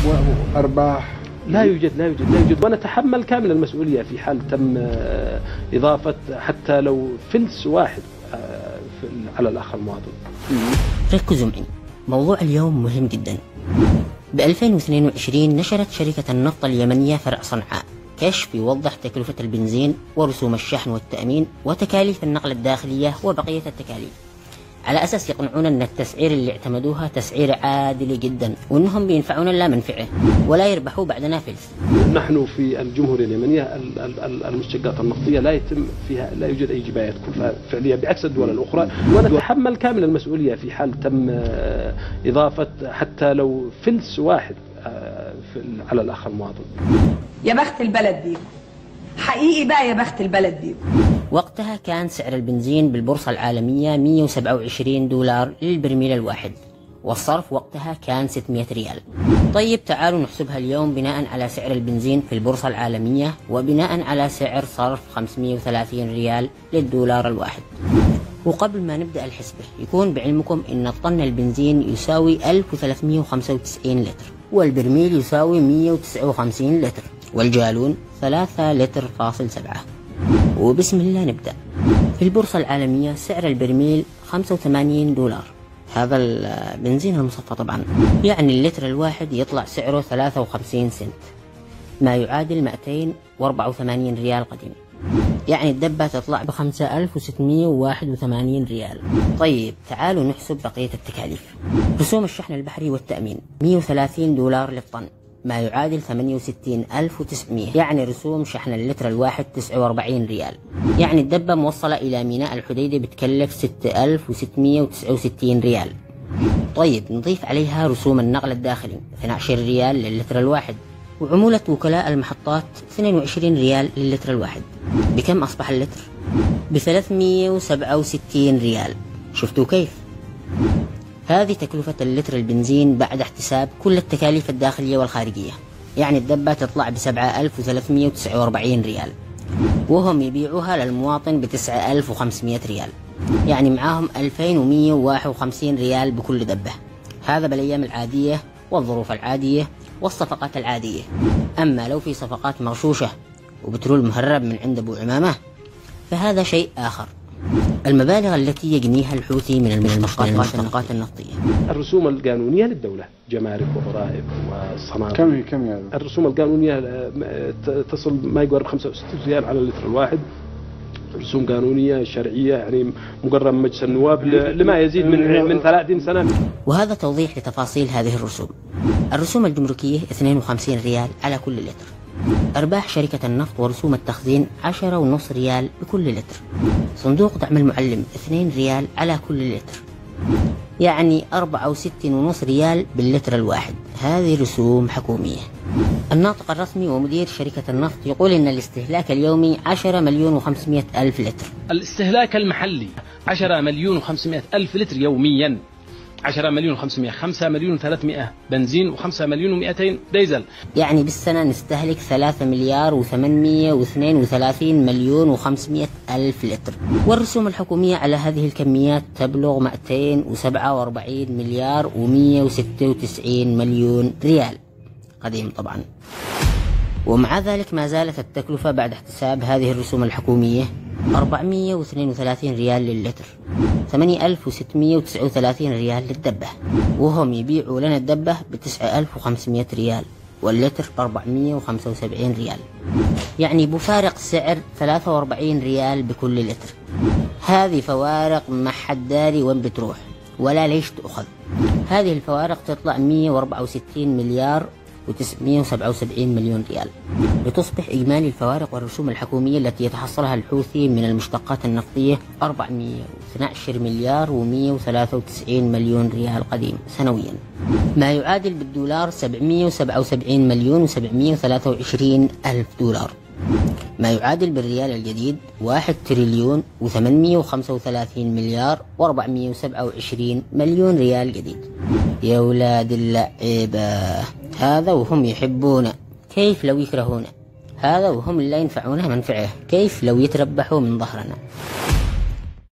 وأرباح؟ لا يوجد ونتحمل كامل المسؤولية في حال تم إضافة حتى لو فلس واحد على الأخ المواطن. ركزوا معي، موضوع اليوم مهم جدا. ب 2022 نشرت شركة النفط اليمنية فرع صنعاء كشف يوضح تكلفة البنزين ورسوم الشحن والتأمين وتكاليف النقل الداخلية وبقية التكاليف، على أساس يقنعون أن التسعير اللي اعتمدوها تسعير عادل جدا وأنهم بينفعون لا منفعه ولا يربحوا بعدنا فلس. نحن في الجمهورية اليمنية المشتقات النفطية لا يتم فيها، لا يوجد أي جبايات كلفة فعلية بعكس الدول الأخرى، ونتحمل كامل المسؤولية في حال تم إضافة حتى لو فلس واحد على الأخ المواطن. يا بخت البلد بيكم حقيقي بقى، يا بخت البلد بيكم. وقتها كان سعر البنزين بالبورصة العالمية 127 دولار للبرميل الواحد، والصرف وقتها كان 600 ريال. طيب تعالوا نحسبها اليوم بناء على سعر البنزين في البورصة العالمية وبناء على سعر صرف 530 ريال للدولار الواحد. وقبل ما نبدأ الحسبة يكون بعلمكم إن طن البنزين يساوي 1395 لتر، والبرميل يساوي 159 لتر، والجالون 3 لتر فاصل 7. وبسم الله نبدأ. في البورصة العالمية سعر البرميل 85 دولار، هذا البنزين المصفى طبعا، يعني اللتر الواحد يطلع سعره 53 سنت، ما يعادل 284 ريال قديم، يعني الدبة تطلع ب 5681 ريال. طيب تعالوا نحسب بقية التكاليف. رسوم الشحن البحري والتأمين 130 دولار للطن، ما يعادل 68900، يعني رسوم شحن اللتر الواحد 49 ريال، يعني الدبة موصلة إلى ميناء الحديدة بتكلف 6669 ريال. طيب نضيف عليها رسوم النقل الداخلي 12 ريال للتر الواحد، وعمولة وكلاء المحطات 22 ريال للتر الواحد. بكم أصبح اللتر؟ ب 367 ريال. شفتوا كيف؟ هذه تكلفة اللتر البنزين بعد احتساب كل التكاليف الداخلية والخارجية، يعني الدبة تطلع ب 7349 ريال، وهم يبيعوها للمواطن ب 9500 ريال، يعني معاهم 2151 ريال بكل دبة. هذا بالأيام العادية والظروف العادية والصفقات العادية. أما لو في صفقات مغشوشة وبترول مهرب من عند أبو عمامة فهذا شيء آخر. المبالغ التي يجنيها الحوثي من المشتقات النفطية. الرسوم القانونية للدولة، جمارك وضرائب والصناديق. كم يعني؟ الرسوم القانونية تصل ما يقارب 65 ريال على اللتر الواحد، رسوم قانونية شرعية يعني مقررة من مجلس النواب لما يزيد من 30 سنة. وهذا توضيح لتفاصيل هذه الرسوم. الرسوم الجمركية 52 ريال على كل لتر. أرباح شركة النفط ورسوم التخزين 10.5 ريال بكل لتر. صندوق دعم المعلم 2 ريال على كل لتر، يعني 64.5 ريال باللتر الواحد. هذه رسوم حكومية. الناطق الرسمي ومدير شركة النفط يقول إن الاستهلاك اليومي 10,500,000 لتر. الاستهلاك المحلي 10,500,000 لتر يوميا. 10,500,000، 5,300,000 بنزين و5,200,000 ديزل، يعني بالسنة نستهلك 3,832,500,000 لتر. والرسوم الحكومية على هذه الكميات تبلغ 247,196,000,000 ريال قديم طبعا. ومع ذلك ما زالت التكلفة بعد احتساب هذه الرسوم الحكومية 432 ريال للتر، 8,639 ريال للدبة، وهم يبيعوا لنا الدبة ب 9,500 ريال واللتر ب 475 ريال، يعني بفارق سعر 43 ريال بكل لتر. هذه فوارق ما حد داري وين بتروح ولا ليش تأخذ. هذه الفوارق تطلع 164 مليار و977 مليون ريال، لتصبح إجمالي الفوارق والرسوم الحكومية التي يتحصلها الحوثي من المشتقات النفطية 412 مليار و193 مليون ريال قديم سنويا، ما يعادل بالدولار 777,723,000 دولار، ما يعادل بالريال الجديد 1,835,427 مليون ريال جديد. يا ولاد اللعيبة، هذا وهم يحبونا، كيف لو يكرهونا؟ هذا وهم لا ينفعونا منفعه، كيف لو يتربحوا من ظهرنا؟